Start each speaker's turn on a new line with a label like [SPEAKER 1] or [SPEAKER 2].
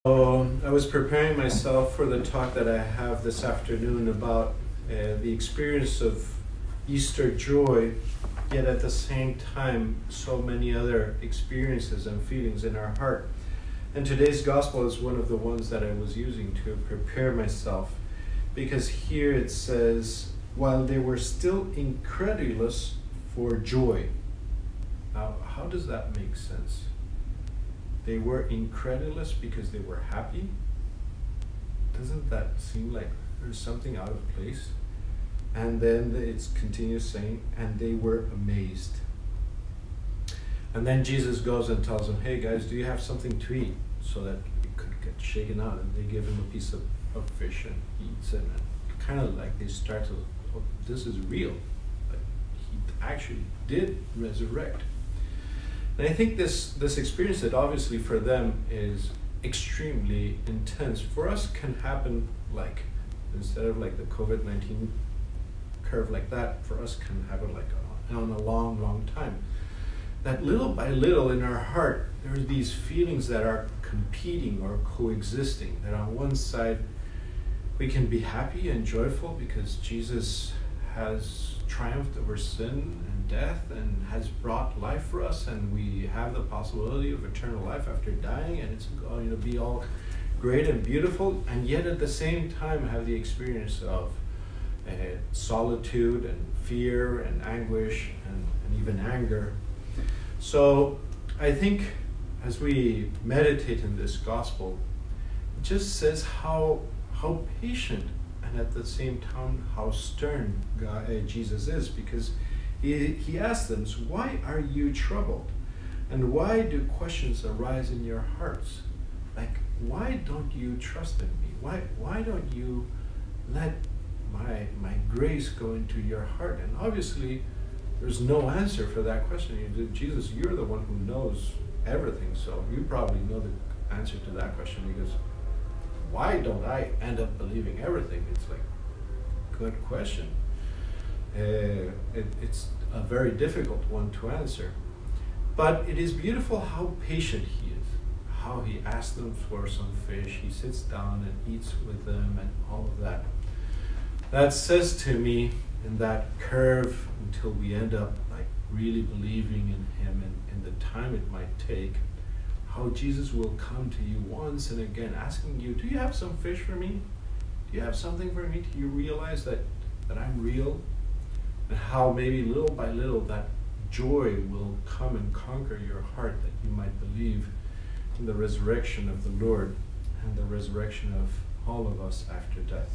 [SPEAKER 1] I was preparing myself for the talk that I have this afternoon about the experience of Easter joy, yet at the same time, so many other experiences and feelings in our heart. And today's gospel is one of the ones that I was using to prepare myself, because here it says, while they were still incredulous for joy. Now, how does that make sense? They were incredulous because they were happy? Doesn't that seem like there's something out of place? And then it continues saying, and they were amazed. And then Jesus goes and tells them, hey guys, do you have something to eat? So that it could get shaken out. And they give him a piece of fish and he eats it. And kind of like they start to, oh, this is real. Like he actually did resurrect. And I think this experience that obviously for them is extremely intense, for us can happen like, instead of like the COVID-19 curve like that, for us can happen like on a long, long time. That little by little in our heart, there are these feelings that are competing or coexisting, that on one side, we can be happy and joyful because Jesus has triumphed over sin and death and has brought life for us, and we have the possibility of eternal life after dying, and it's going to be all great and beautiful, and yet at the same time have the experience of solitude and fear and anguish and even anger. So I think as we meditate in this gospel, it just says how patient and at the same time how stern Jesus is, because he asks them, so why are you troubled? And why do questions arise in your hearts? Like, why don't you trust in me? Why don't you let my grace go into your heart? And obviously, there's no answer for that question. Jesus, you're the one who knows everything, so you probably know the answer to that question, because why don't I end up believing everything? It's like, good question. It's a very difficult one to answer. But it is beautiful how patient he is, how he asks them for some fish, he sits down and eats with them and all of that. That says to me, in that curve until we end up like really believing in him and the time it might take, how Jesus will come to you once and again asking you, do you have some fish for me? Do you have something for me? Do you realize that I'm real? And how maybe little by little that joy will come and conquer your heart, that you might believe in the resurrection of the Lord and the resurrection of all of us after death.